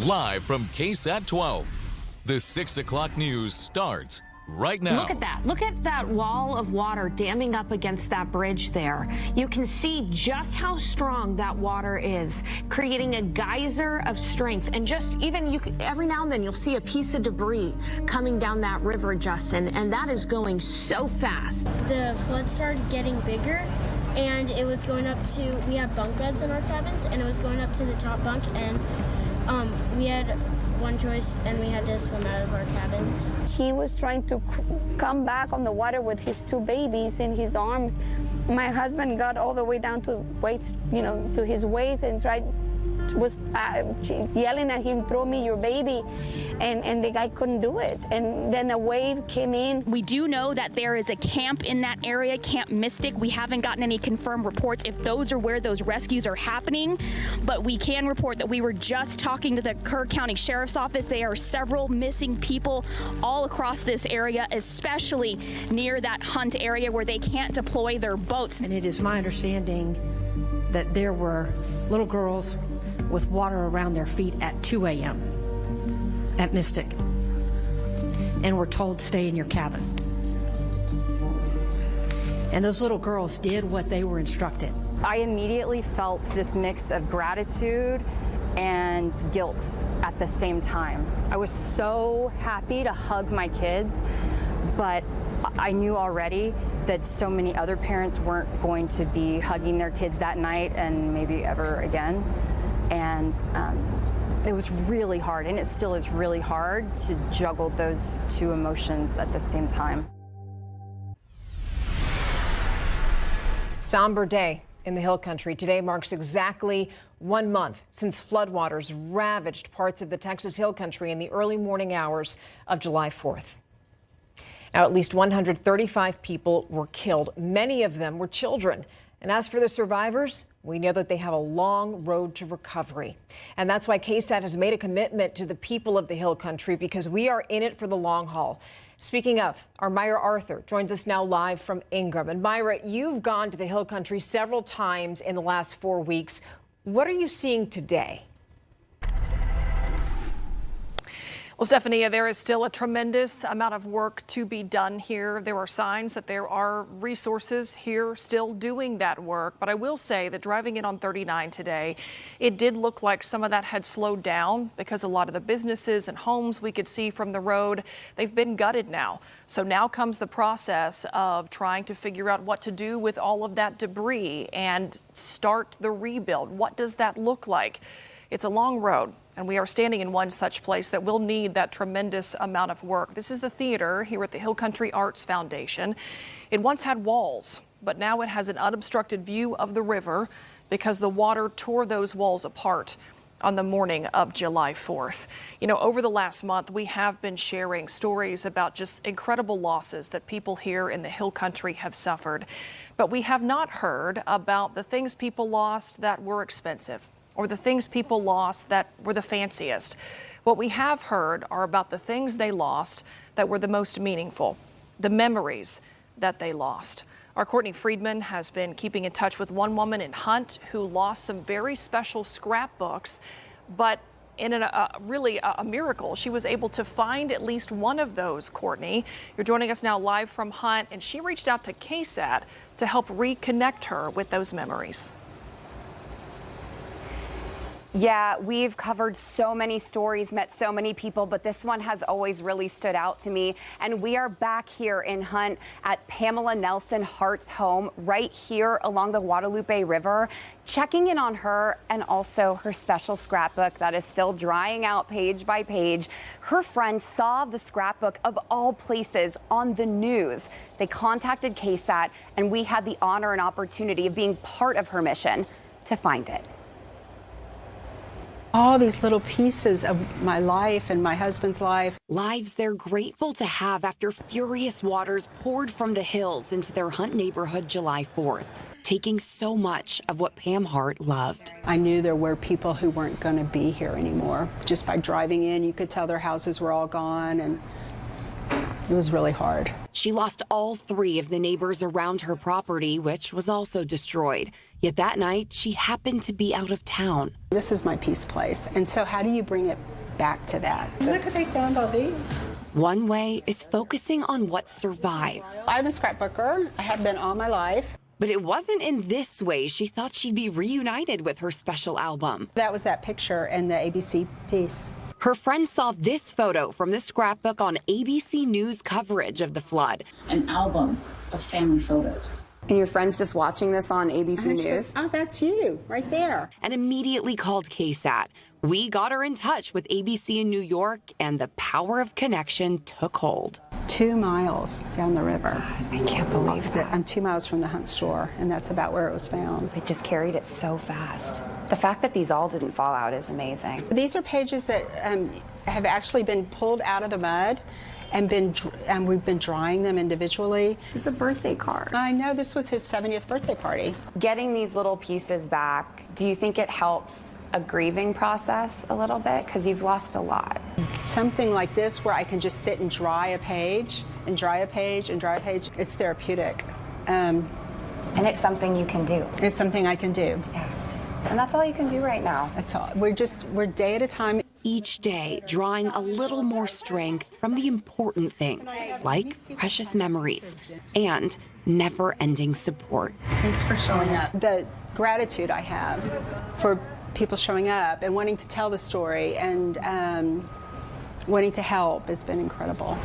Live from KSAT 12, the 6 o'clock news starts right now. Look at that. Look at that wall of water damming up against that bridge there. You can see just how strong that water is, creating a geyser of strength. And just even every now and then you'll see a piece of debris coming down that river, Justin, and that is going so fast. The flood started getting bigger, and it was going up to, we have bunk beds in our cabins, and it was going up to the top bunk, and we had one choice, and we had to swim out of our cabins. He was trying to come back on the water with his two babies in his arms. My husband got all the way down to waist, to his waist, and was yelling at him, "Throw me your baby," and the guy couldn't do it. And then a wave came in. We do know that there is a camp in that area, Camp Mystic. We haven't gotten any confirmed reports if those are where those rescues are happening, but we can report that we were just talking to the Kerr County Sheriff's Office. There are several missing people all across this area, especially near that Hunt area where they can't deploy their boats. And it is my understanding that there were little girls with water around their feet at 2 a.m. at Mystic, and were told, stay in your cabin. And those little girls did what they were instructed. I immediately felt this mix of gratitude and guilt at the same time. I was so happy to hug my kids, but I knew already that so many other parents weren't going to be hugging their kids that night and maybe ever again. And it was really hard, and it still is really hard to juggle those two emotions at the same time. Somber day in the Hill Country. Today marks exactly 1 month since floodwaters ravaged parts of the Texas Hill Country in the early morning hours of July 4th. Now, at least 135 people were killed. Many of them were children. And as for the survivors, we know that they have a long road to recovery. And that's why KSAT has made a commitment to the people of the Hill Country, because we are in it for the long haul. Speaking of, our Myra Arthur joins us now live from Ingram. And Myra, you've gone to the Hill Country several times in the last 4 weeks. What are you seeing today? Well, Stephanie, there is still a tremendous amount of work to be done here. There are signs that there are resources here still doing that work. But I will say that driving in on 39 today, it did look like some of that had slowed down because a lot of the businesses and homes we could see from the road, they've been gutted now. So now comes the process of trying to figure out what to do with all of that debris and start the rebuild. What does that look like? It's a long road, and we are standing in one such place that will need that tremendous amount of work. This is the theater here at the Hill Country Arts Foundation. It once had walls, but now it has an unobstructed view of the river because the water tore those walls apart on the morning of July 4th. You know, over the last month, we have been sharing stories about just incredible losses that people here in the Hill Country have suffered. But we have not heard about the things people lost that were expensive, or the things people lost that were the fanciest. What we have heard are about the things they lost that were the most meaningful, the memories that they lost. Our Courtney Friedman has been keeping in touch with one woman in Hunt who lost some very special scrapbooks, but in really a miracle, she was able to find at least one of those. Courtney, you're joining us now live from Hunt, and she reached out to KSAT to help reconnect her with those memories. Yeah, we've covered so many stories, met so many people, but this one has always really stood out to me. And we are back here in Hunt at Pamela Nelson Hart's home right here along the Guadalupe River, checking in on her and also her special scrapbook that is still drying out page by page. Her friends saw the scrapbook of all places on the news. They contacted KSAT, and we had the honor and opportunity of being part of her mission to find it. All these little pieces of my life and my husband's life. Lives they're grateful to have after furious waters poured from the hills into their Hunt neighborhood July 4th, taking so much of what Pam Hart loved. I knew there were people who weren't going to be here anymore. Just by driving in, you could tell their houses were all gone, and It was really hard. She lost all 3 of the neighbors around her property, which was also destroyed. Yet that night, she happened to be out of town. This is my peace place. And so how do you bring it back to that? Look what they found all these. One way is focusing on what survived. I'm a scrapbooker. I have been all my life. But it wasn't in this way she thought she'd be reunited with her special album. That was that picture and the ABC piece. Her friends saw this photo from the scrapbook on ABC News coverage of the flood. An album of family photos. And your friend's just watching this on ABC News? Goes, oh, that's you right there. And immediately called KSAT. We got her in touch with ABC in New York, and the power of connection took hold. 2 miles down the river. I can't believe that. I'm 2 miles from the Hunt store, and that's about where it was found. They just carried it so fast. The fact that these all didn't fall out is amazing. These are pages that have actually been pulled out of the mud and we've been drying them individually. This is a birthday card. I know, this was his 70th birthday party. Getting these little pieces back, do you think it helps a grieving process a little bit? Because you've lost a lot. Something like this where I can just sit and dry a page and dry a page and dry a page, it's therapeutic. And it's something you can do. It's something I can do. Yeah. And that's all you can do right now. That's all. We're day at a time. Each day, drawing a little more strength from the important things, like precious memories and never-ending support. Thanks for showing up. The gratitude I have for people showing up and wanting to tell the story and wanting to help has been incredible.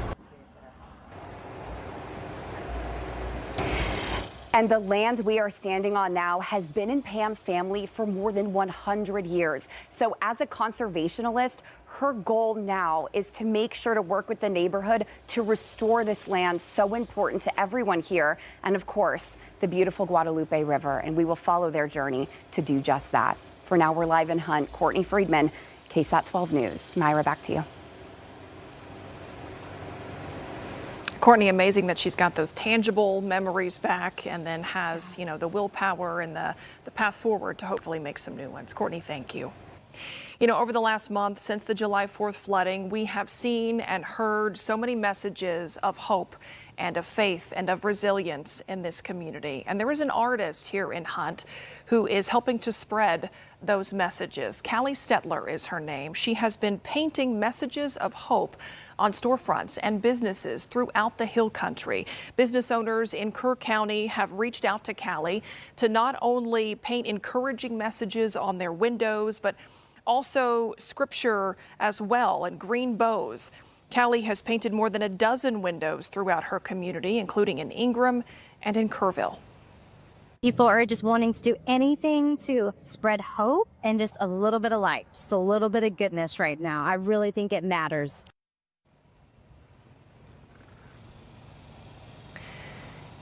And the land we are standing on now has been in Pam's family for more than 100 years. So as a conservationalist, her goal now is to make sure to work with the neighborhood to restore this land so important to everyone here. And of course, the beautiful Guadalupe River. And we will follow their journey to do just that. For now, we're live in Hunt. Courtney Friedman, KSAT 12 News. Myra, back to you. Courtney, amazing that she's got those tangible memories back and then has, the willpower and the path forward to hopefully make some new ones. Courtney, thank you. Over the last month since the July 4th flooding, we have seen and heard so many messages of hope and of faith and of resilience in this community. And there is an artist here in Hunt who is helping to spread those messages. Callie Stetler is her name. She has been painting messages of hope on storefronts and businesses throughout the Hill Country. Business owners in Kerr County have reached out to Callie to not only paint encouraging messages on their windows, but also scripture as well and green bows. Callie has painted more than a dozen windows throughout her community, including in Ingram and in Kerrville. People are just wanting to do anything to spread hope and just a little bit of light, just a little bit of goodness right now. I really think it matters.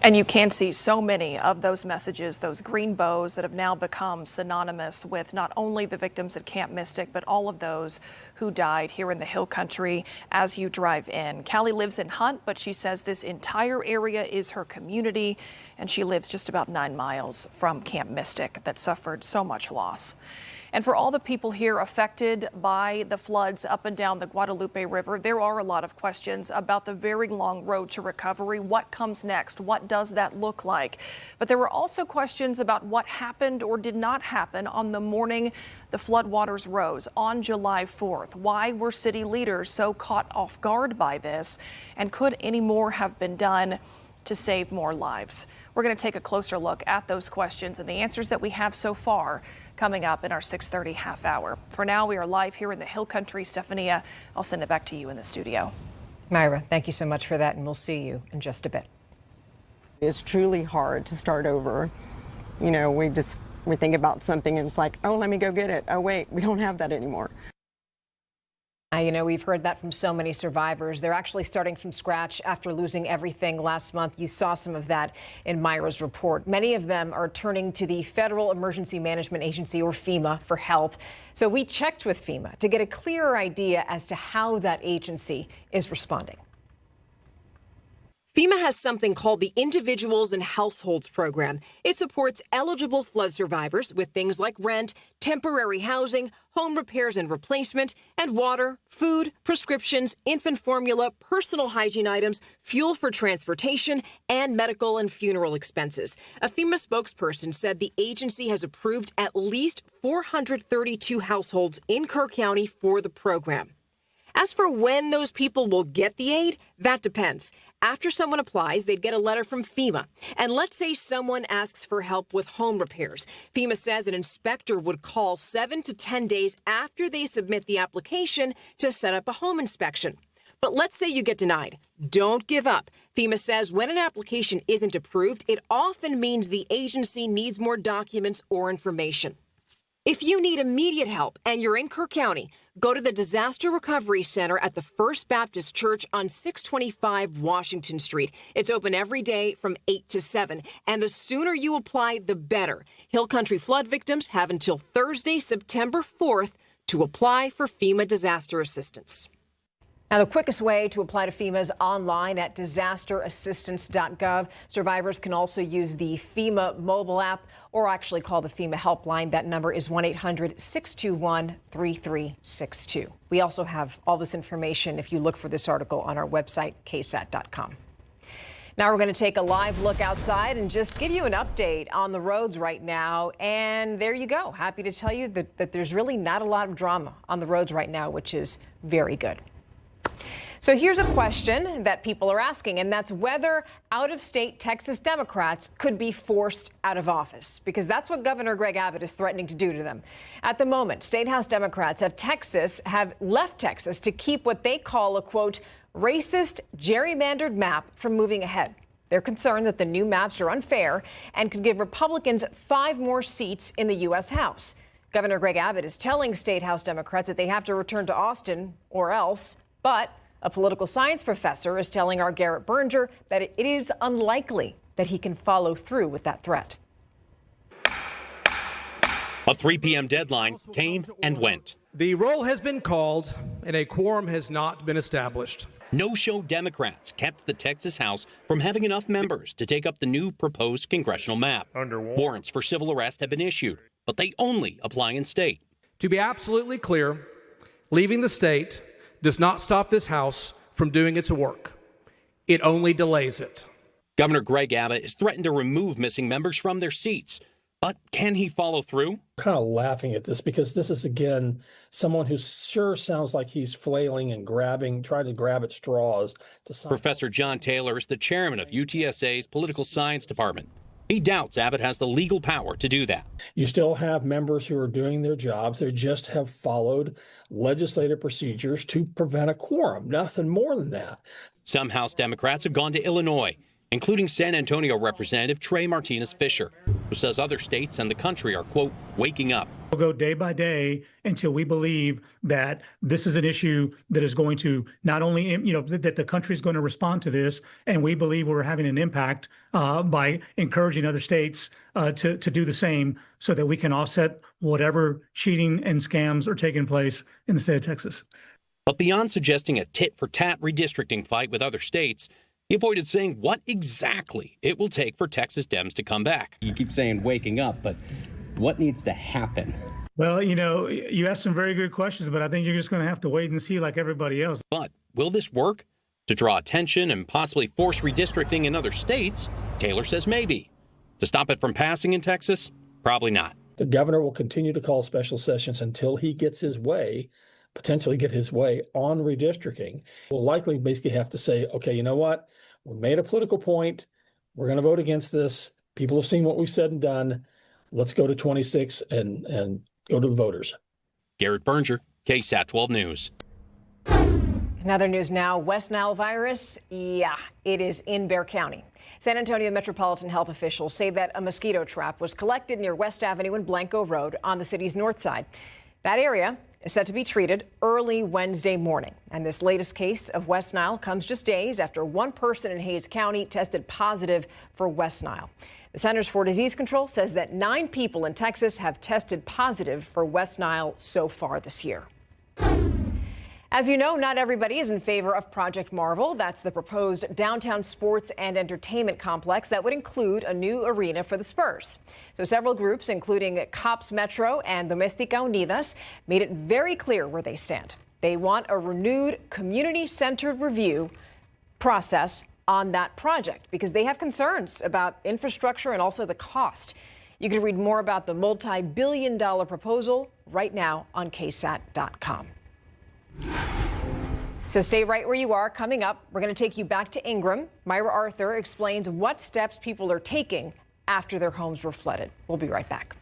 And you can see so many of those messages, those green bows that have now become synonymous with not only the victims at Camp Mystic, but all of those who died here in the Hill Country as you drive in. Callie lives in Hunt, but she says this entire area is her community, and she lives just about 9 miles from Camp Mystic that suffered so much loss. And for all the people here affected by the floods up and down the Guadalupe River, there are a lot of questions about the very long road to recovery. What comes next? What does that look like? But there were also questions about what happened or did not happen on the morning the floodwaters rose on July 4th. Why were city leaders so caught off guard by this? And could any more have been done to save more lives? We're going to take a closer look at those questions and the answers that we have so far coming up in our 6:30 half hour. For now, we are live here in the Hill Country. Stephania, I'll send it back to you in the studio. Myra, thank you so much for that, and we'll see you in just a bit. It's truly hard to start over. We think about something and it's like, oh, let me go get it. Oh, wait, we don't have that anymore. We've heard that from so many survivors. They're actually starting from scratch after losing everything last month. You saw some of that in Myra's report. Many of them are turning to the Federal Emergency Management Agency, or FEMA, for help. So we checked with FEMA to get a clearer idea as to how that agency is responding. FEMA has something called the Individuals and Households Program. It supports eligible flood survivors with things like rent, temporary housing, home repairs and replacement, and water, food, prescriptions, infant formula, personal hygiene items, fuel for transportation, and medical and funeral expenses. A FEMA spokesperson said the agency has approved at least 432 households in Kerr County for the program. As for when those people will get the aid, that depends. After someone applies, they'd get a letter from FEMA. And let's say someone asks for help with home repairs. FEMA says an inspector would call 7 to 10 days after they submit the application to set up a home inspection. But let's say you get denied. Don't give up. FEMA says when an application isn't approved, it often means the agency needs more documents or information. If you need immediate help and you're in Kerr County, go to the Disaster Recovery Center at the First Baptist Church on 625 Washington Street. It's open every day from 8 to 7, and the sooner you apply, the better. Hill Country flood victims have until Thursday, September 4th to apply for FEMA disaster assistance. Now, the quickest way to apply to FEMA is online at disasterassistance.gov. Survivors can also use the FEMA mobile app or actually call the FEMA helpline. That number is 1-800-621-3362. We also have all this information if you look for this article on our website, KSAT.com. Now we're going to take a live look outside and just give you an update on the roads right now. And there you go. Happy to tell you that there's really not a lot of drama on the roads right now, which is very good. So here's a question that people are asking, and that's whether out-of-state Texas Democrats could be forced out of office, because that's what Governor Greg Abbott is threatening to do to them. At the moment, State House Democrats have left Texas to keep what they call a, quote, racist gerrymandered map from moving ahead. They're concerned that the new maps are unfair and could give Republicans 5 more seats in the U.S. House. Governor Greg Abbott is telling State House Democrats that they have to return to Austin or else. But a political science professor is telling our Garrett Berger that it is unlikely that he can follow through with that threat. A 3 p.m. deadline came and went. The roll has been called and a quorum has not been established. No-show Democrats kept the Texas House from having enough members to take up the new proposed congressional map. Warrants for civil arrest have been issued, but they only apply in state. To be absolutely clear, leaving the state does not stop this House from doing its work. It only delays it. Governor Greg Abbott has threatened to remove missing members from their seats. But can he follow through? Kind of laughing at this because this is, again, someone who sure sounds like he's flailing and trying to grab at straws. Professor John Taylor is the chairman of UTSA's Political Science Department. He doubts Abbott has the legal power to do that. You still have members who are doing their jobs. They just have followed legislative procedures to prevent a quorum. Nothing more than that. Some House Democrats have gone to Illinois, including San Antonio Representative Trey Martinez-Fisher, who says other states and the country are, quote, waking up. We'll go day by day until we believe that this is an issue that is going to not only, that the country is going to respond to this, and we believe we're having an impact by encouraging other states to do the same so that we can offset whatever cheating and scams are taking place in the state of Texas. But beyond suggesting a tit-for-tat redistricting fight with other states, he avoided saying what exactly it will take for Texas Dems to come back. You keep saying waking up, but what needs to happen? Well, you asked some very good questions, but I think you're just going to have to wait and see like everybody else. But will this work? To draw attention and possibly force redistricting in other states? Taylor says maybe. To stop it from passing in Texas? Probably not. The governor will continue to call special sessions until he gets his way, potentially get his way on redistricting. We'll likely basically have to say, okay, you know what? We made a political point. We're going to vote against this. People have seen what we've said and done. Let's go to 26 and go to the voters. Garrett Berger, KSAT 12 News. In other news now, West Nile virus, it is in Bexar County. San Antonio Metropolitan Health officials say that a mosquito trap was collected near West Avenue and Blanco Road on the city's north side. That area is set to be treated early Wednesday morning. And this latest case of West Nile comes just days after one person in Hays County tested positive for West Nile. The Centers for Disease Control says that 9 people in Texas have tested positive for West Nile so far this year. As you know, not everybody is in favor of Project Marvel. That's the proposed downtown sports and entertainment complex that would include a new arena for the Spurs. So several groups, including Cops Metro and Doméstica Unidas, made it very clear where they stand. They want a renewed community-centered review process on that project because they have concerns about infrastructure and also the cost. You can read more about the multi-billion-dollar proposal right now on KSAT.com. So stay right where you are. Coming up, we're going to take you back to Ingram. Myra Arthur explains what steps people are taking after their homes were flooded. We'll be right back.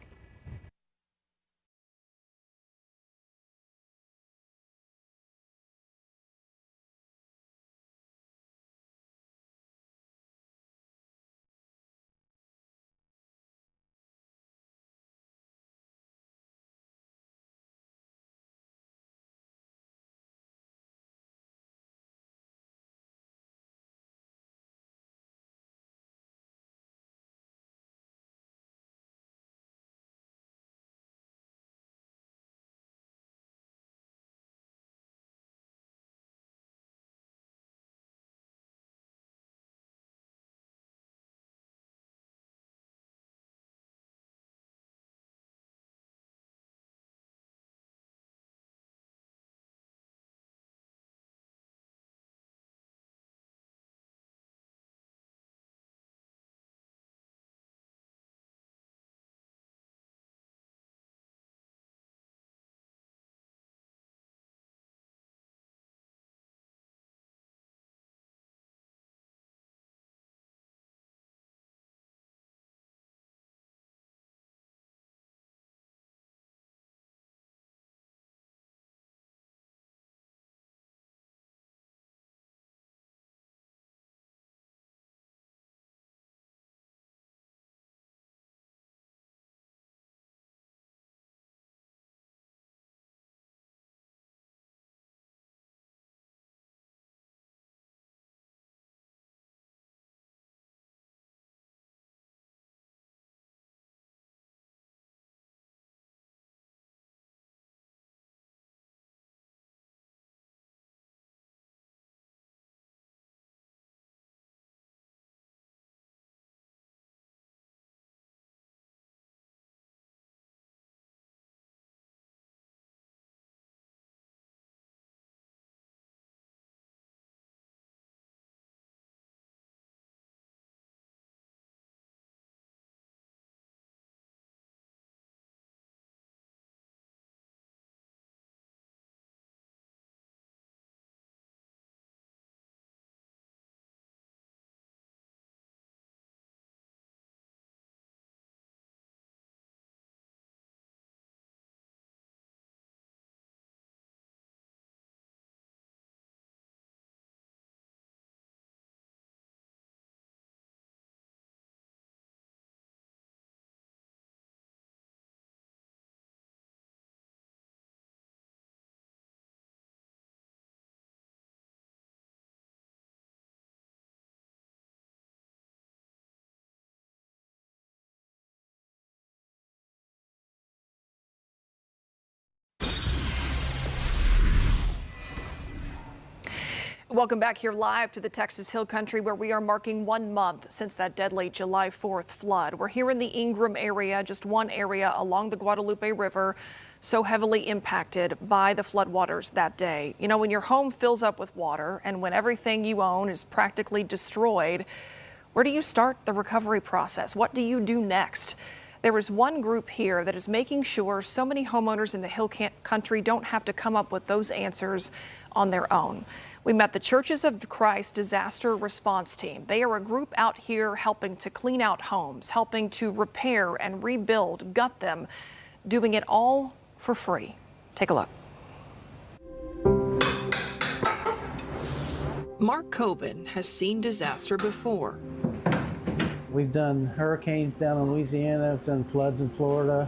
Welcome back here live to the Texas Hill Country, where we are marking 1 month since that deadly July 4th flood. We're here in the Ingram area, just one area along the Guadalupe River, so heavily impacted by the floodwaters that day. You know, when your home fills up with water and when everything you own is practically destroyed, where do you start the recovery process? What do you do next? There is one group here that is making sure so many homeowners in the Hill Country don't have to come up with those answers on their own. We met the Churches of Christ Disaster Response Team. They are a group out here helping to clean out homes, helping to repair and rebuild, gut them, doing it all for free. Take a look. Mark Coben has seen disaster before. We've done hurricanes down in Louisiana, I've done floods in Florida.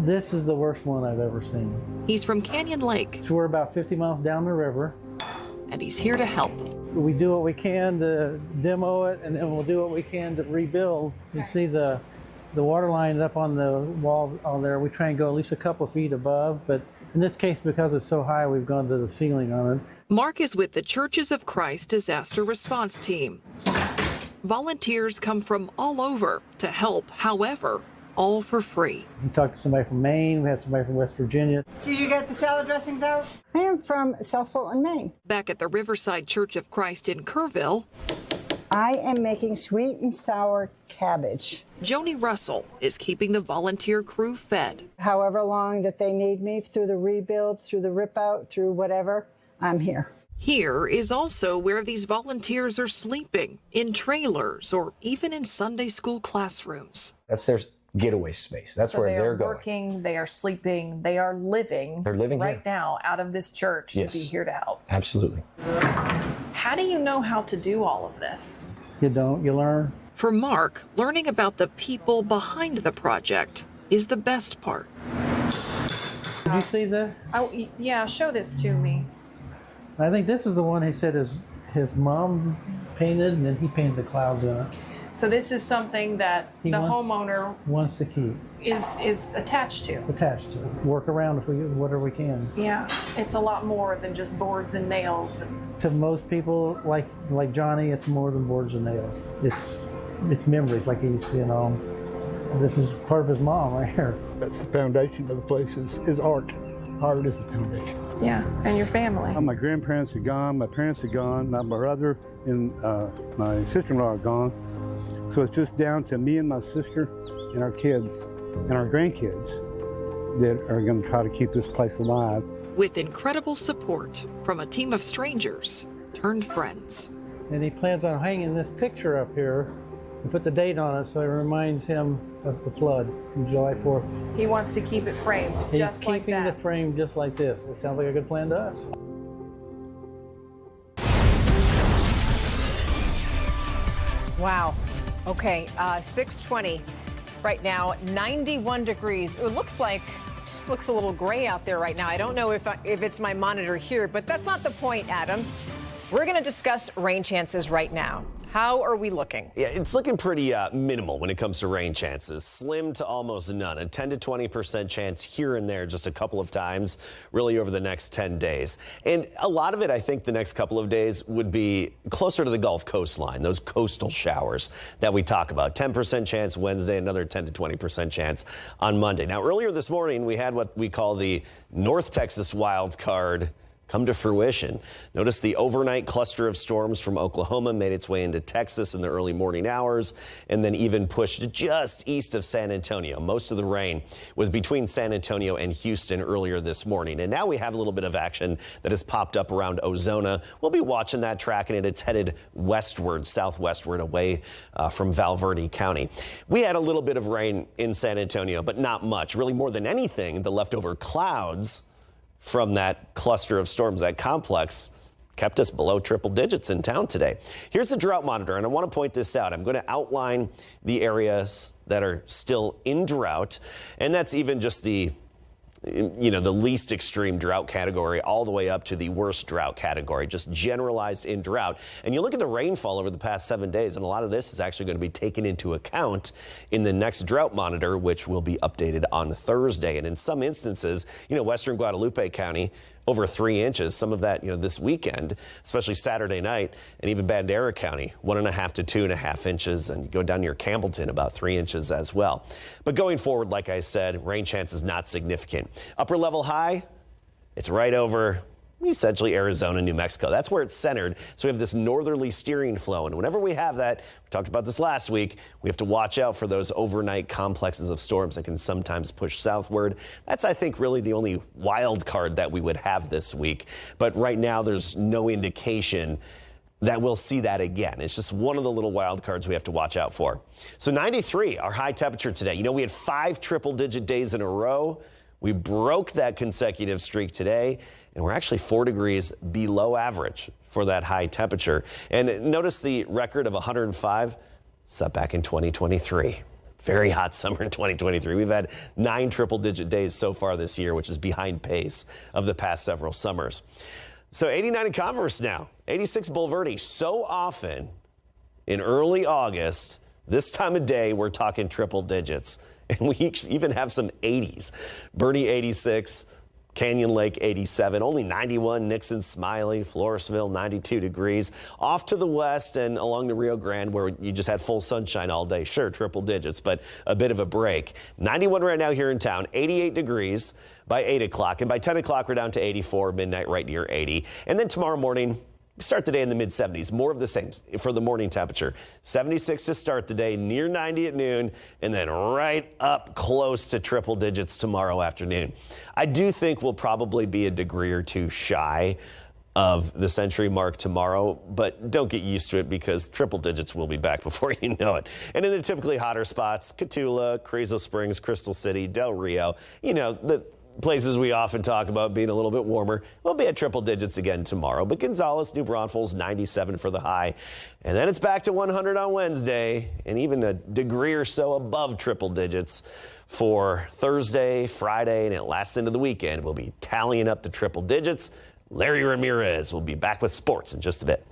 This is the worst one I've ever seen. He's from Canyon Lake. So we're about 50 miles down the river. And he's here to help. We do what we can to demo it, and then we'll do what we can to rebuild. You see the water line up on the wall on there. We try and go at least a couple feet above, but In this case, because it's so high, we've gone to the ceiling on it. Mark is with the Churches of Christ disaster response team. Volunteers come from all over to help, however, all for free. We talked to somebody from Maine, we had somebody from West Virginia. Did you get the salad dressings out? I am from South Portland, Maine. Back at the Riverside Church of Christ in Kerrville, I am making sweet and sour cabbage. Joni Russell is keeping the volunteer crew fed. However long that they need me through the rebuild, through the rip out, through whatever, I'm here. Here is also where these volunteers are sleeping, in trailers or even in Sunday school classrooms. That's their getaway space. That's where they're going. Working, they are sleeping, they are living. They're living right here. Now out of this church Yes. to be here to help. Absolutely. How do you know how to do all of this? You don't, you learn. For Mark, learning about the people behind the project is the best part. Did you see this? Oh, yeah, show this to me. I think this is the one he said his mom painted, and then he painted the clouds in it. So this is something that He the wants- homeowner Wants to keep is attached to. attached to it. Work around if we whatever we can. Yeah, it's a lot more than just boards and nails. To most people, like Johnny, it's more than boards and nails. It's memories. Like he's, this is part of his mom right here. That's the foundation of the place is art. Art is the foundation. Yeah, and your family. My grandparents are gone, my parents are gone, my brother and my sister-in-law are gone. So it's just down to me and my sister and our kids and our grandkids that are going to try to keep this place alive. With incredible support from a team of strangers turned friends. And he plans on hanging this picture up here and put the date on it so it reminds him of the flood on July 4th. He wants to keep it framed He's just like keeping that. the frame just like this. It sounds like a good plan to us. Wow. Okay, 6:20 right now, 91 degrees. It looks just looks a little gray out there right now. I don't know if it's my monitor here, but that's not the point, Adam. We're going to discuss rain chances right now. How are we looking? Yeah, it's looking pretty minimal when it comes to rain chances. Slim to almost none. A 10 to 20% chance here and there just a couple of times, really over the next 10 days. And a lot of it, I think, the next couple of days would be closer to the Gulf coastline, those coastal showers that we talk about. 10% chance Wednesday, another 10 to 20% chance on Monday. Now, earlier this morning, we had what we call the North Texas wild card come to fruition. Notice the overnight cluster of storms from Oklahoma made its way into Texas in the early morning hours and then even pushed just east of San Antonio. Most of the rain was between San Antonio and Houston earlier this morning. And now we have a little bit of action that has popped up around Ozona. We'll be watching that, tracking it. It's headed westward, southwestward, away from Val Verde County. We had a little bit of rain in San Antonio, but not much. Really, more than anything, the leftover clouds from that cluster of storms, that complex, kept us below triple digits in town today. Here's the drought monitor, and I want to point this out. I'm going to outline the areas that are still in drought, and that's even just the least extreme drought category all the way up to the worst drought category, just generalized in drought. And you look at the rainfall over the past 7 days, and a lot of this is actually going to be taken into account in the next drought monitor, which will be updated on Thursday. And in some instances, western Guadalupe County, over 3 inches, some of that, this weekend, especially Saturday night, and even Bandera County, 1.5 to 2.5 inches, and you go down near Campbellton, about 3 inches as well. But going forward, like I said, rain chance is not significant. Upper level high, it's right over essentially Arizona, New Mexico. That's where it's centered. So we have this northerly steering flow. And whenever we have that, we talked about this last week, we have to watch out for those overnight complexes of storms that can sometimes push southward. That's, I think, really the only wild card that we would have this week. But right now, there's no indication that we'll see that again. It's just one of the little wild cards we have to watch out for. So 93, our high temperature today. We had 5 triple-digit days in a row. We broke that consecutive streak today, and we're actually 4 degrees below average for that high temperature. And notice the record of 105 set back in 2023. Very hot summer in 2023. We've had 9 triple-digit days so far this year, which is behind pace of the past several summers. So 89 in Converse now, 86 Bulverde. So often in early August, this time of day, we're talking triple digits. And we even have some 80s. Bernie 86, Canyon Lake 87, only 91, Nixon, Smiley, Floresville 92 degrees. Off to the west and along the Rio Grande where you just had full sunshine all day. Sure, triple digits, but a bit of a break. 91 right now here in town, 88 degrees by 8 o'clock. And by 10 o'clock, we're down to 84, midnight right near 80. And then tomorrow morning, start the day in the mid-70s, more of the same for the morning temperature. 76 to start the day, near 90 at noon, and then right up close to triple digits tomorrow afternoon. I do think we'll probably be a degree or two shy of the century mark tomorrow, but don't get used to it because triple digits will be back before you know it. And in the typically hotter spots, Cotulla, Carrizo Springs, Crystal City, Del Rio, you know, the places we often talk about being a little bit warmer, will be at triple digits again tomorrow. But Gonzales, New Braunfels, 97 for the high. And then it's back to 100 on Wednesday, and even a degree or so above triple digits for Thursday, Friday, and it lasts into the weekend. We'll be tallying up the triple digits. Larry Ramirez will be back with sports in just a bit.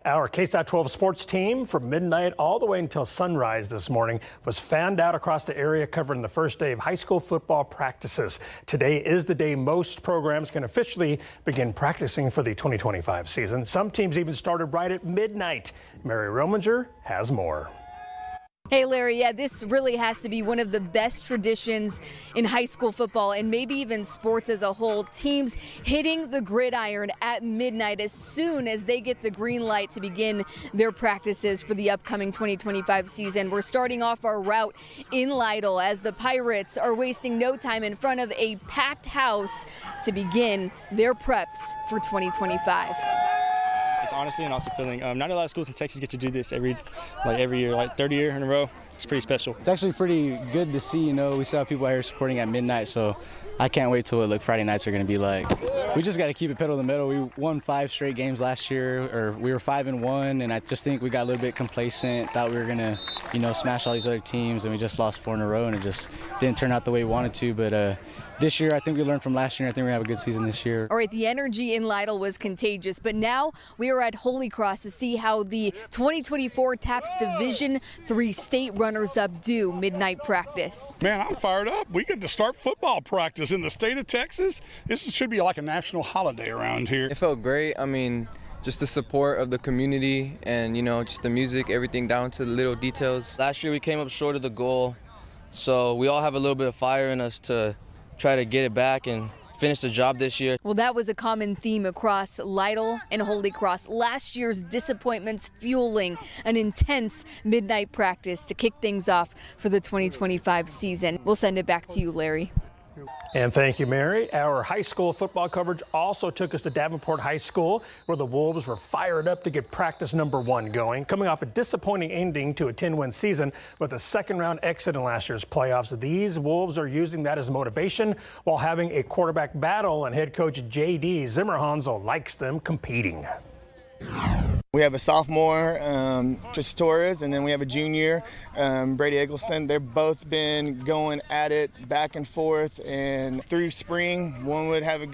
Our KSAT 12 sports team from midnight all the way until sunrise this morning was fanned out across the area covering the first day of high school football practices. Today is the day most programs can officially begin practicing for the 2025 season. Some teams even started right at midnight. Mary Rominger has more. Hey, Larry, yeah, this really has to be one of the best traditions in high school football and maybe even sports as a whole. Teams hitting the gridiron at midnight as soon as they get the green light to begin their practices for the upcoming 2025 season. We're starting off our route in Lytle as the Pirates are wasting no time in front of a packed house to begin their preps for 2025. It's honestly an awesome feeling. Not a lot of schools in Texas get to do this every year, like 30 years in a row. It's pretty special. It's actually pretty good to see, we still have people out here supporting at midnight, so I can't wait till what Friday nights are going to be like. We just got to keep it pedal to the metal. We won 5 straight games last year, or we were 5-1, and I just think we got a little bit complacent, thought we were going to, smash all these other teams, and we just lost 4 in a row, and it just didn't turn out the way we wanted to, but this year, I think we learned from last year. I think we're going to have a good season this year. All right, the energy in Lytle was contagious, but now we are at Holy Cross to see how the 2024 TAPS Division III state runners-up do midnight practice. Man, I'm fired up. We get to start football practice in the state of Texas. This should be like a national holiday around here. It felt great. I mean, just the support of the community and, just the music, everything down to the little details. Last year we came up short of the goal, so we all have a little bit of fire in us to try to get it back and finish the job this year. Well, that was a common theme across Lytle and Holy Cross. Last year's disappointments fueling an intense midnight practice to kick things off for the 2025 season. We'll send it back to you, Larry. And thank you, Mary. Our high school football coverage also took us to Davenport High School, where the Wolves were fired up to get practice number 1 going. Coming off a disappointing ending to a 10-win season with a second-round exit in last year's playoffs, these Wolves are using that as motivation while having a quarterback battle, and head coach J.D. Zimmerhansel likes them competing. We have a sophomore, Trisha Torres, and then we have a junior, Brady Eggleston. They've both been going at it back and forth, and through spring, one would have a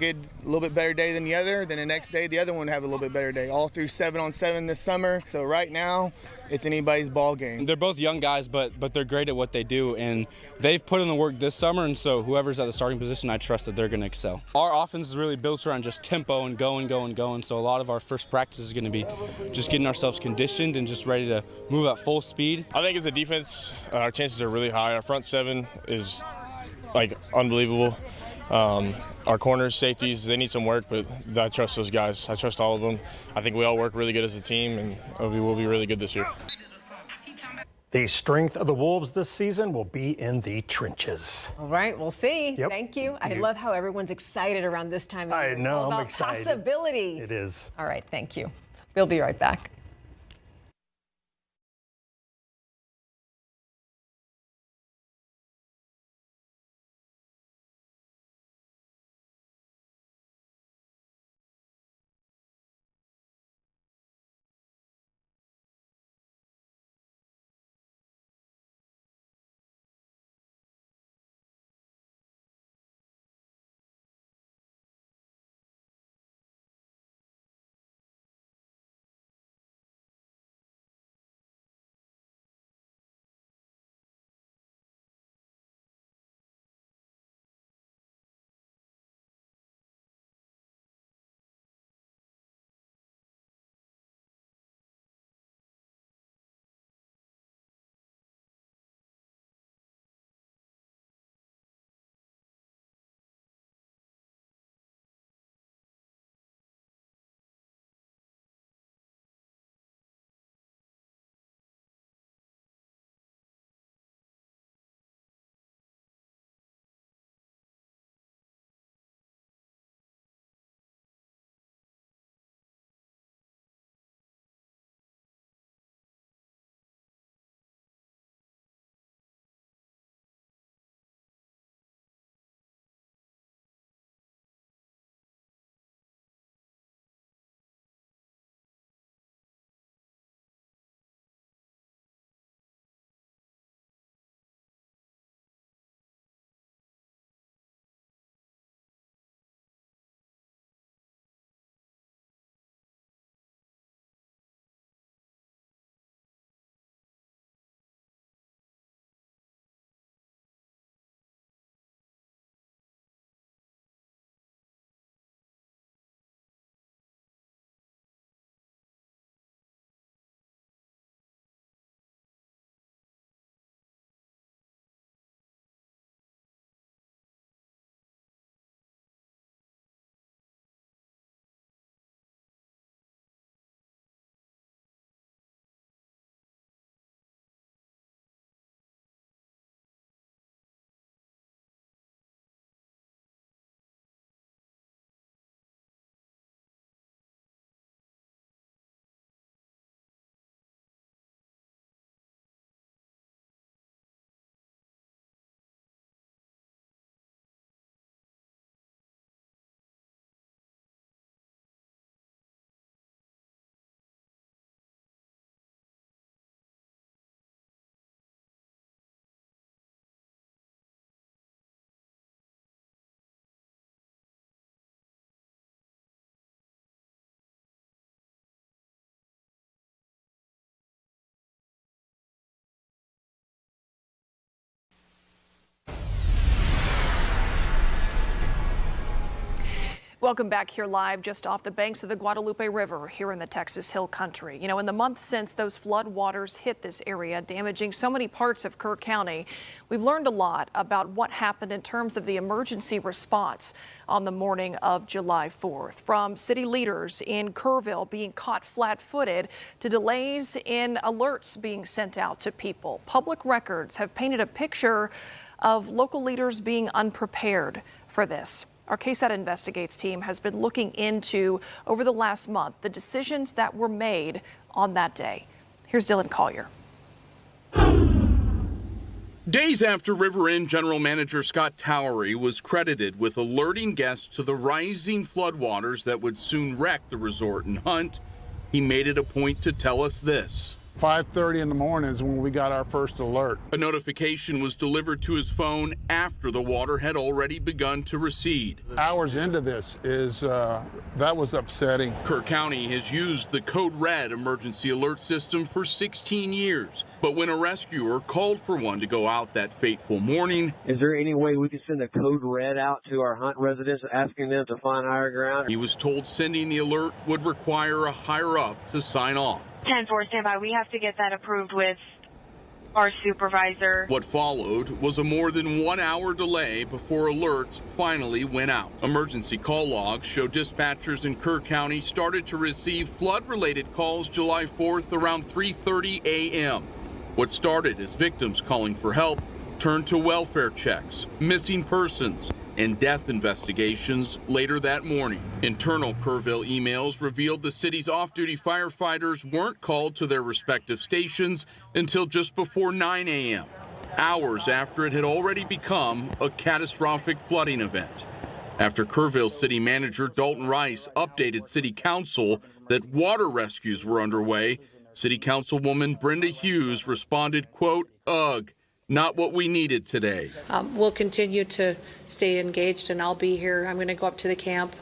little bit better day than the other. Then the next day, the other one would have a little bit better day. All through 7-on-7 this summer. So right now, it's anybody's ball game. They're both young guys, but they're great at what they do, and they've put in the work this summer, and so whoever's at the starting position, I trust that they're going to excel. Our offense is really built around just tempo and going, so a lot of our first practice is going to be just getting ourselves conditioned and just ready to move at full speed. I think as a defense, our chances are really high. Our front 7 is unbelievable. Our corners, safeties, they need some work, but I trust those guys. I trust all of them. I think we all work really good as a team, and we will be really good this year. The strength of the Wolves this season will be in the trenches. All right, we'll see. Yep. Thank you. I love how everyone's excited around this time of year. I know, It's all I'm about excited. Possibility. It is. All right, thank you. We'll be right back. Welcome back here live just off the banks of the Guadalupe River here in the Texas Hill Country. You know, in the month since those flood waters hit this area, damaging so many parts of Kerr County, we've learned a lot about what happened in terms of the emergency response on the morning of July 4th. From city leaders in Kerrville being caught flat-footed to delays in alerts being sent out to people. Public records have painted a picture of local leaders being unprepared for this. Our KSAT Investigates team has been looking into, over the last month, the decisions that were made on that day. Here's Dylan Collier. Days after River Inn General Manager Scott Towery was credited with alerting guests to the rising floodwaters that would soon wreck the resort and hunt, he made it a point to tell us this. 5:30 in the morning is when we got our first alert. A notification was delivered to his phone after the water had already begun to recede. Hours into this that was upsetting. Kerr County has used the Code Red emergency alert system for 16 years, but when a rescuer called for one to go out that fateful morning, is there any way we can send a Code Red out to our hunt residents asking them to find higher ground? He was told sending the alert would require a higher up to sign off. 10-4 standby. We have to get that approved with our supervisor. What followed was a more than 1 hour delay before alerts finally went out. Emergency call logs show dispatchers in Kerr County started to receive flood-related calls July 4th around 3:30 a.m. What started as victims calling for help turned to welfare checks, missing persons, and death investigations later that morning. Internal Kerrville emails revealed the city's off-duty firefighters weren't called to their respective stations until just before 9 a.m., hours after it had already become a catastrophic flooding event. After Kerrville City Manager Dalton Rice updated City Council that water rescues were underway, City Councilwoman Brenda Hughes responded, quote, "Ugh, not what we needed today." We'll continue to stay engaged, and I'll be here. I'm going to go up to the camp,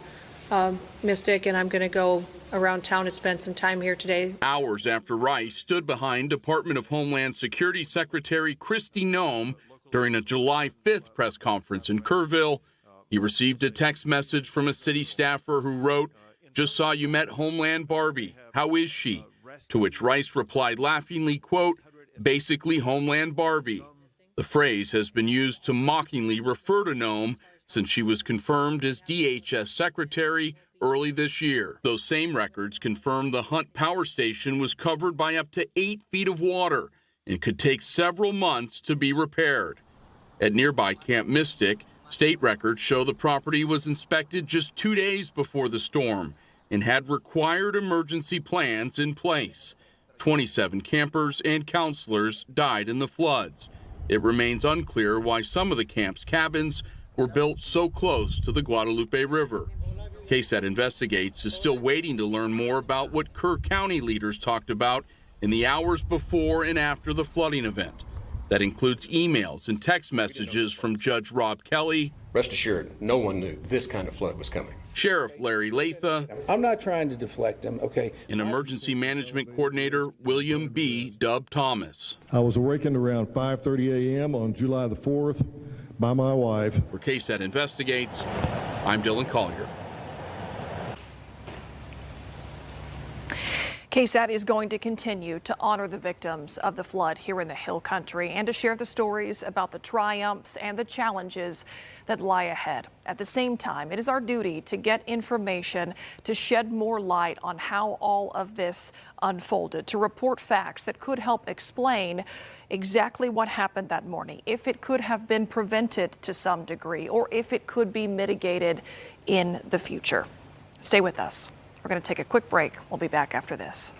Mystic, and I'm going to go around town and spend some time here today. Hours after Rice stood behind Department of Homeland Security Secretary Kristi Noem during a July 5th press conference in Kerrville, he received a text message from a city staffer who wrote, "Just saw you met Homeland Barbie. How is she?" To which Rice replied laughingly, quote, "Basically Homeland Barbie." The phrase has been used to mockingly refer to Noem since she was confirmed as DHS Secretary early this year. Those same records confirm the Hunt Power Station was covered by up to 8 feet of water and could take several months to be repaired. At nearby Camp Mystic, state records show the property was inspected just 2 days before the storm and had required emergency plans in place. 27 campers and counselors died in the floods. It remains unclear why some of the camp's cabins were built so close to the Guadalupe River. KSAT Investigates is still waiting to learn more about what Kerr County leaders talked about in the hours before and after the flooding event. That includes emails and text messages from Judge Rob Kelly. Rest assured, no one knew this kind of flood was coming. Sheriff Larry Latha. I'm not trying to deflect him, okay? And Emergency Management Coordinator William B. Dub Thomas. I was awakened around 5:30 a.m. on July the 4th by my wife. For KSAT Investigates, I'm Dylan Collier. KSAT is going to continue to honor the victims of the flood here in the Hill Country and to share the stories about the triumphs and the challenges that lie ahead. At the same time, it is our duty to get information to shed more light on how all of this unfolded, to report facts that could help explain exactly what happened that morning, if it could have been prevented to some degree, or if it could be mitigated in the future. Stay with us. We're going to take a quick break. We'll be back after this.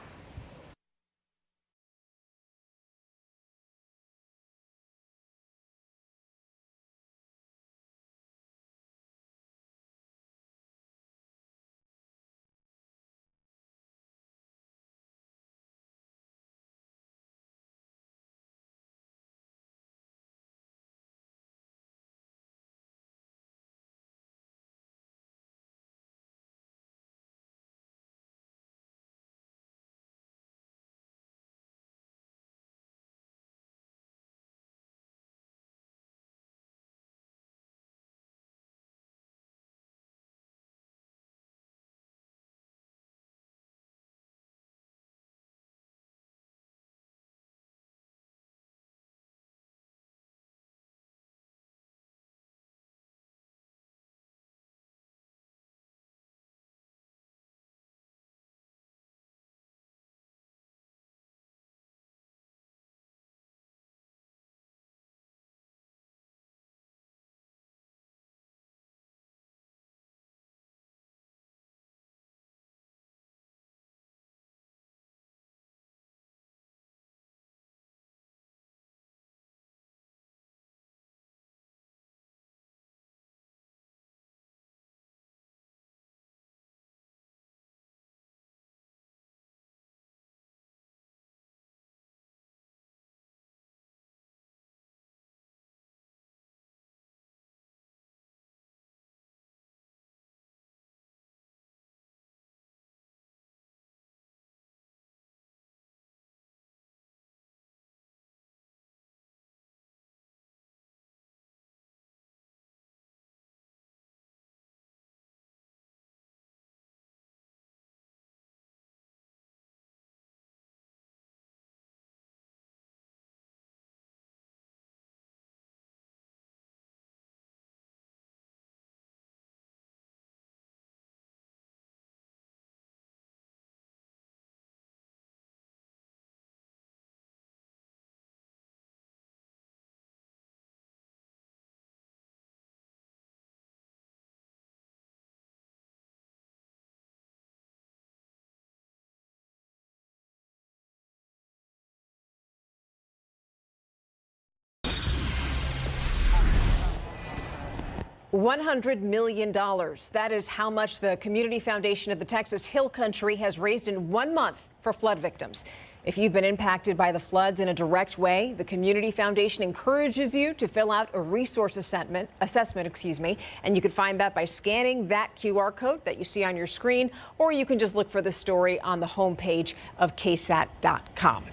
$100 million. That is how much the Community Foundation of the Texas Hill Country has raised in 1 month for flood victims. If you've been impacted by the floods in a direct way, the Community Foundation encourages you to fill out a resource assessment, and you can find that by scanning that QR code that you see on your screen, or you can just look for the story on the homepage of KSAT.com.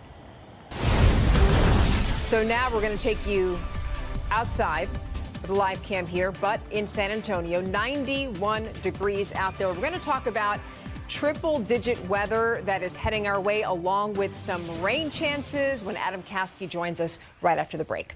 So now we're going to take you outside the live cam here, but in San Antonio, 91 degrees out there. We're going to talk about triple-digit weather that is heading our way, along with some rain chances, when Adam Caskey joins us right after the break.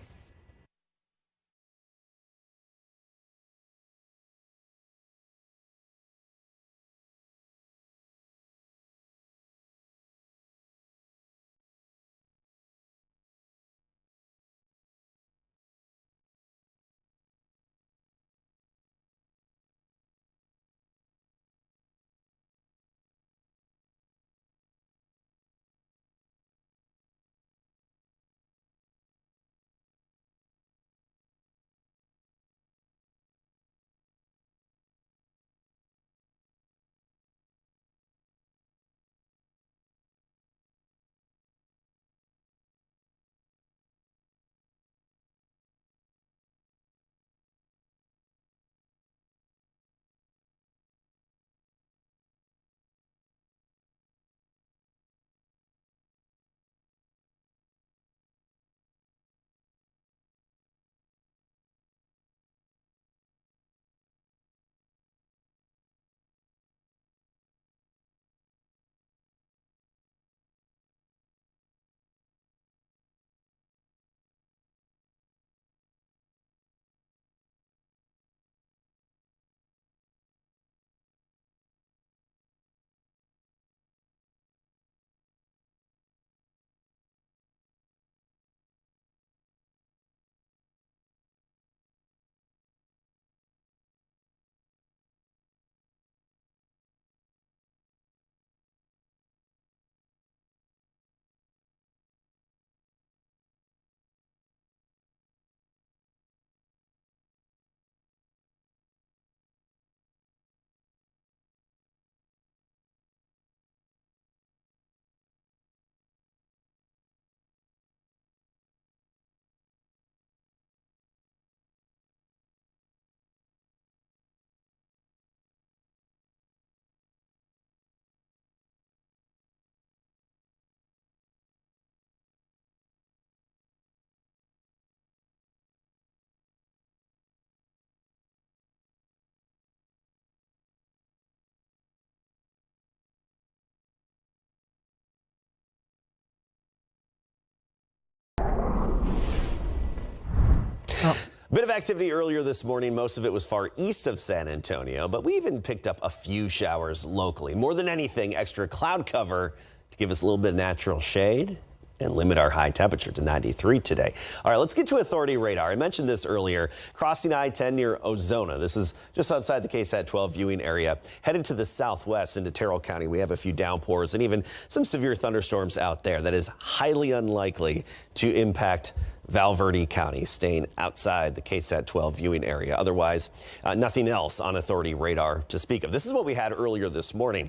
A bit of activity earlier this morning. Most of it was far east of San Antonio, but we even picked up a few showers locally. More than anything, extra cloud cover to give us a little bit of natural shade and limit our high temperature to 93 today. All right, let's get to authority radar. I mentioned this earlier. Crossing I-10 near Ozona. This is just outside the KSAT 12 viewing area. Headed to the southwest into Terrell County, we have a few downpours and even some severe thunderstorms out there. That is highly unlikely to impact Val Verde County, staying outside the KSAT 12 viewing area. Otherwise, nothing else on authority radar to speak of. This is what we had earlier this morning.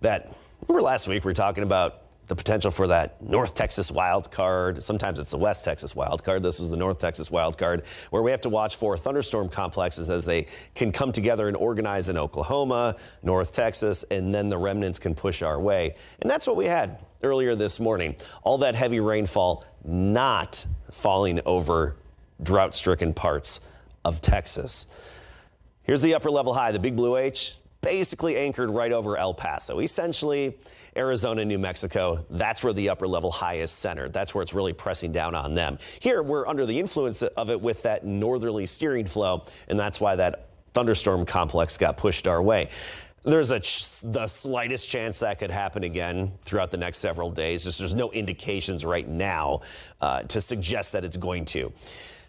Remember last week we were talking about the potential for that North Texas wild card. Sometimes it's the West Texas wild card. This was the North Texas wild card, where we have to watch for thunderstorm complexes as they can come together and organize in Oklahoma, North Texas, and then the remnants can push our way. And that's what we had earlier this morning. All that heavy rainfall not falling over drought-stricken parts of Texas. Here's the upper level high, the Big Blue H, basically anchored right over El Paso. Essentially, Arizona, New Mexico, that's where the upper level high is centered. That's where it's really pressing down on them. Here, we're under the influence of it with that northerly steering flow, and that's why that thunderstorm complex got pushed our way. There's the slightest chance that could happen again throughout the next several days. There's no indications right now to suggest that it's going to.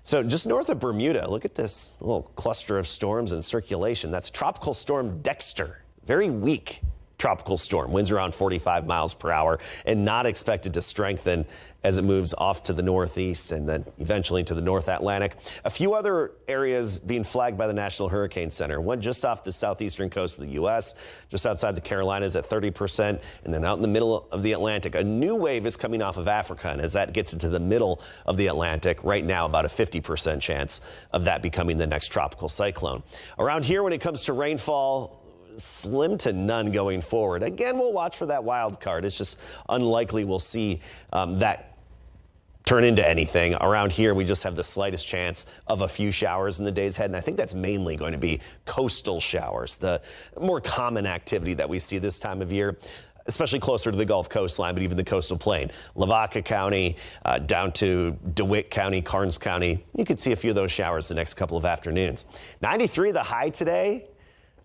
So just north of Bermuda, look at this little cluster of storms in circulation. That's Tropical Storm Dexter, very weak, tropical storm. Winds around 45 miles per hour and not expected to strengthen as it moves off to the northeast and then eventually to the North Atlantic. A few other areas being flagged by the National Hurricane Center. One just off the southeastern coast of the U.S., just outside the Carolinas at 30%, and then out in the middle of the Atlantic. A new wave is coming off of Africa, and as that gets into the middle of the Atlantic, right now about a 50% chance of that becoming the next tropical cyclone. Around here, when it comes to rainfall, slim to none going forward. Again, we'll watch for that wild card. It's just unlikely we'll see that turn into anything. Around here, we just have the slightest chance of a few showers in the days ahead, and I think that's mainly going to be coastal showers, the more common activity that we see this time of year, especially closer to the Gulf coastline, but even the coastal plain. Lavaca County, down to DeWitt County, Karnes County, you could see a few of those showers the next couple of afternoons. 93 the high today.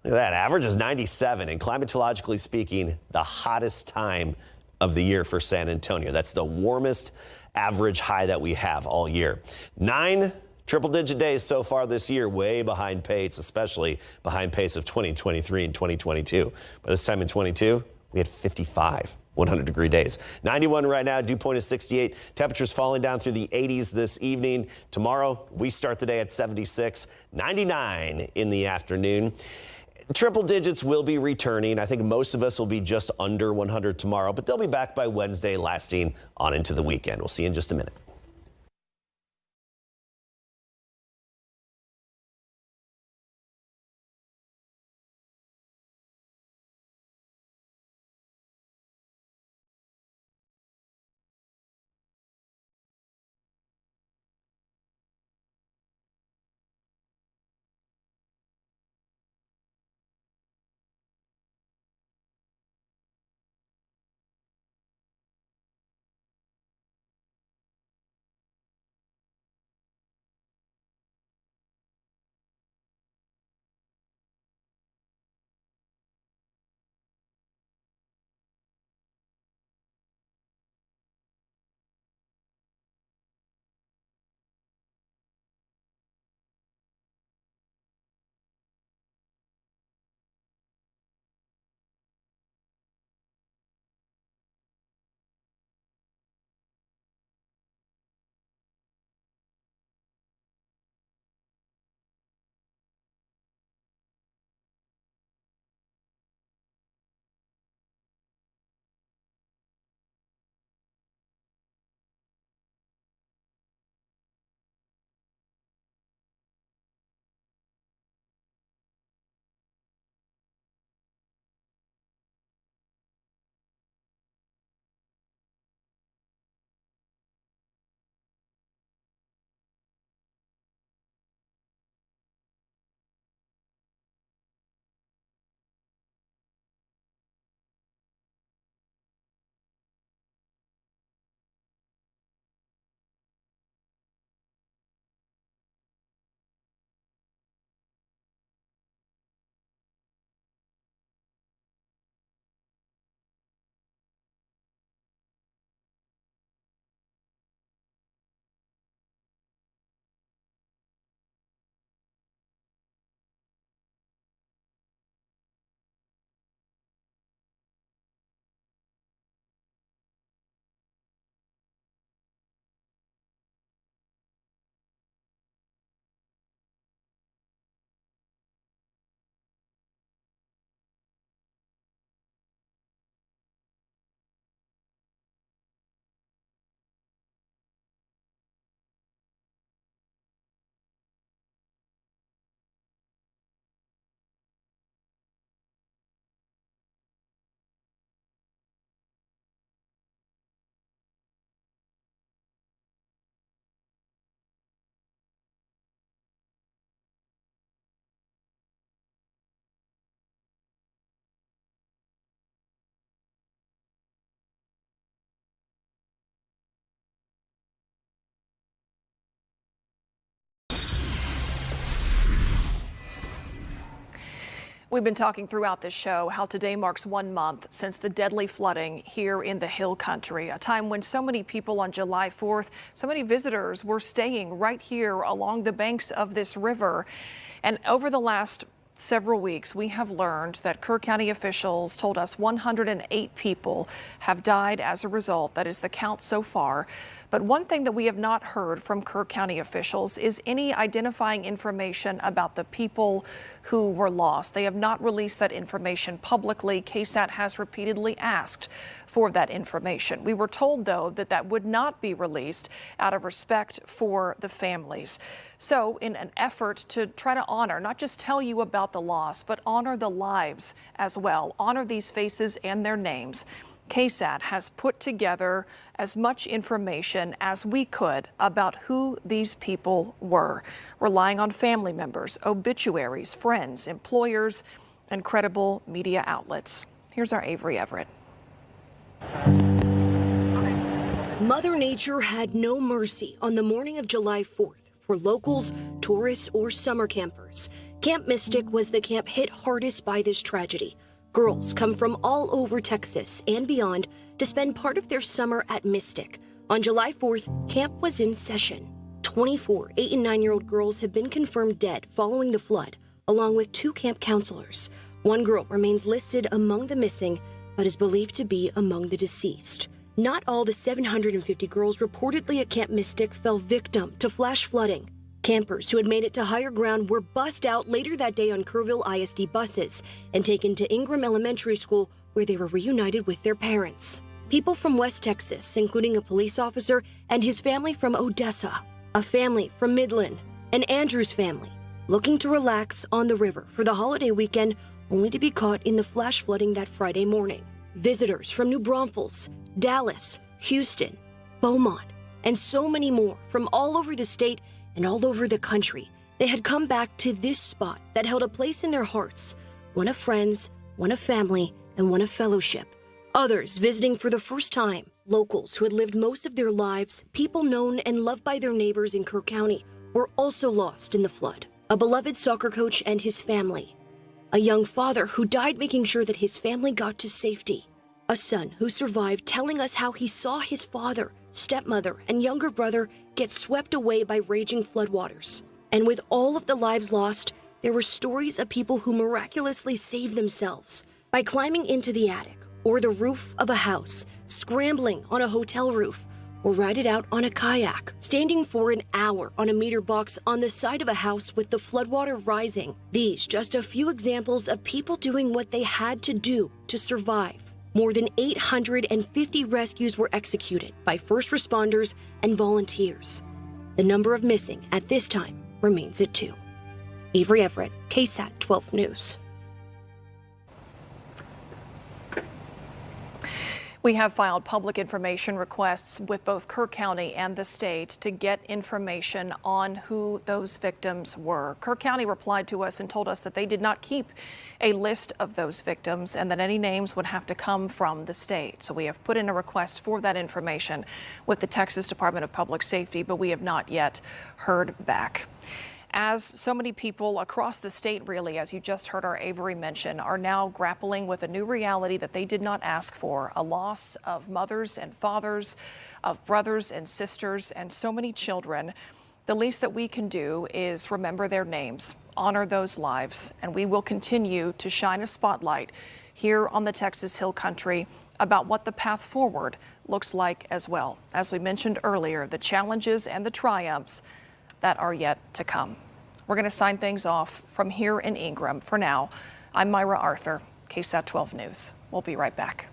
Look at that, average is 97, and climatologically speaking, the hottest time of the year for San Antonio. That's the warmest average high that we have all year. 9 triple-digit days so far this year, way behind pace, especially behind pace of 2023 and 2022. By this time in 22, we had 55 100-degree days. 91 right now, dew point is 68. Temperatures falling down through the 80s this evening. Tomorrow, we start the day at 76, 99 in the afternoon. Triple digits will be returning. I think most of us will be just under 100 tomorrow, but they'll be back by Wednesday, lasting on into the weekend. We'll see you in just a minute. We've been talking throughout this show how today marks 1 month since the deadly flooding here in the Hill Country, a time when so many people on July 4th, so many visitors were staying right here along the banks of this river. And over the last several weeks, we have learned that Kerr County officials told us 108 people have died as a result. That is the count so far. But one thing that we have not heard from Kerr County officials is any identifying information about the people who were lost. They have not released that information publicly. KSAT has repeatedly asked for that information. We were told, though, that that would not be released out of respect for the families. So in an effort to try to honor, not just tell you about the loss, but honor the lives as well, honor these faces and their names, KSAT has put together as much information as we could about who these people were, relying on family members, obituaries, friends, employers, and credible media outlets. Here's our Avery Everett. Mother Nature had no mercy on the morning of July 4th for locals, tourists, or summer campers. Camp Mystic was the camp hit hardest by this tragedy. Girls come from all over Texas and beyond to spend part of their summer at Mystic. On July 4th, camp was in session. 24 8- and 9-year-old girls have been confirmed dead following the flood, along with 2 camp counselors. One girl remains listed among the missing, but is believed to be among the deceased. Not all the 750 girls reportedly at Camp Mystic fell victim to flash flooding. Campers who had made it to higher ground were bussed out later that day on Kerrville ISD buses and taken to Ingram Elementary School, where they were reunited with their parents. People from West Texas, including a police officer and his family from Odessa, a family from Midland, and Andrew's family, looking to relax on the river for the holiday weekend, only to be caught in the flash flooding that Friday morning. Visitors from New Braunfels, Dallas, Houston, Beaumont, and so many more from all over the state and all over the country. They had come back to this spot that held a place in their hearts, one of friends, one of family, and one of fellowship. Others visiting for the first time, locals who had lived most of their lives, people known and loved by their neighbors in Kerr County, were also lost in the flood. A beloved soccer coach and his family. A young father who died making sure that his family got to safety. A son who survived telling us how he saw his father, stepmother, and younger brother get swept away by raging floodwaters. And with all of the lives lost, there were stories of people who miraculously saved themselves by climbing into the attic or the roof of a house, scrambling on a hotel roof, or ride it out on a kayak, standing for an hour on a meter box on the side of a house with the floodwater rising. These just a few examples of people doing what they had to do to survive. More than 850 rescues were executed by first responders and volunteers. The number of missing at this time remains at 2. Avery Everett, KSAT 12 News. We have filed public information requests with both Kerr County and the state to get information on who those victims were. Kerr County replied to us and told us that they did not keep a list of those victims and that any names would have to come from the state. So we have put in a request for that information with the Texas Department of Public Safety, but we have not yet heard back. As so many people across the state, really, as you just heard our Avery mention, are now grappling with a new reality that they did not ask for, a loss of mothers and fathers, of brothers and sisters, and so many children. The least that we can do is remember their names, honor those lives, and we will continue to shine a spotlight here on the Texas Hill Country about what the path forward looks like as well. As we mentioned earlier, the challenges and the triumphs that are yet to come. We're going to sign things off from here in Ingram. For now, I'm Myra Arthur, KSAT 12 News. We'll be right back.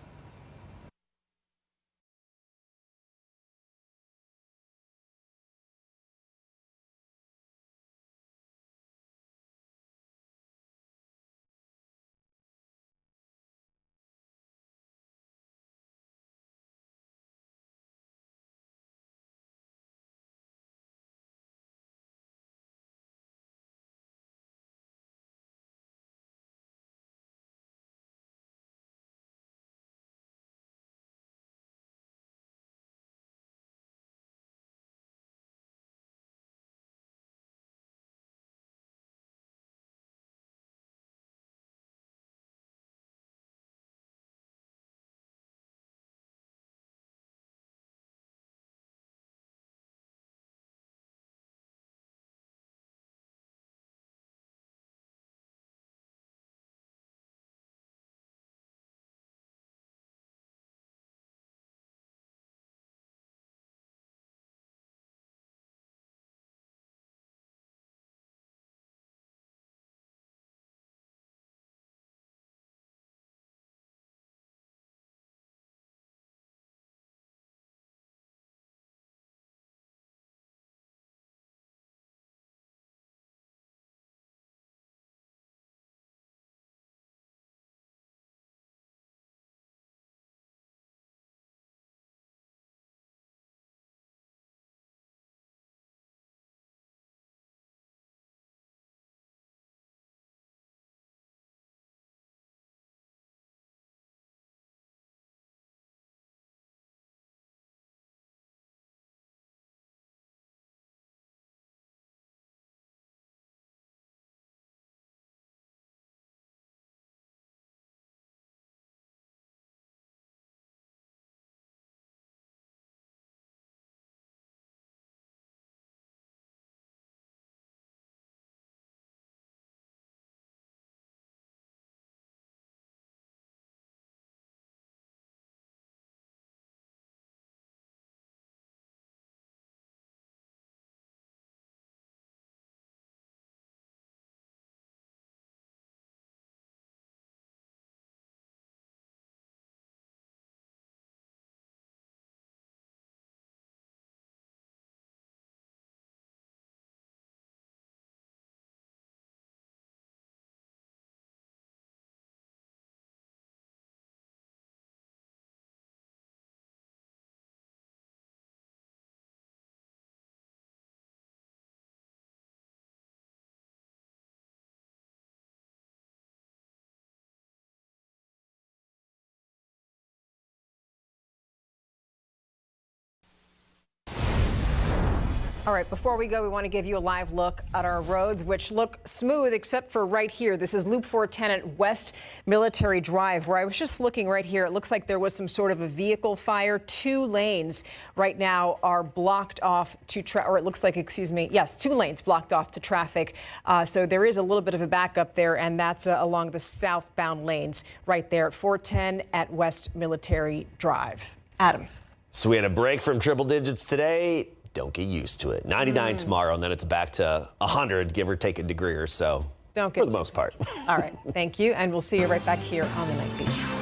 All right, before we go, we want to give you a live look at our roads, which look smooth except for right here. This is Loop 410 at West Military Drive, where I was just looking right here. It looks like there was some sort of a vehicle fire. 2 lanes right now are blocked off to or it looks like, yes, 2 lanes blocked off to traffic. So there is a little bit of a backup there, and that's along the southbound lanes right there at 410 at West Military Drive. Adam. So we had a break from triple digits today. Don't get used to it. 99 tomorrow, and then it's back to 100, give or take a degree or so. Don't get for the most part. All right. Thank you. And we'll see you right back here on the Night Beat.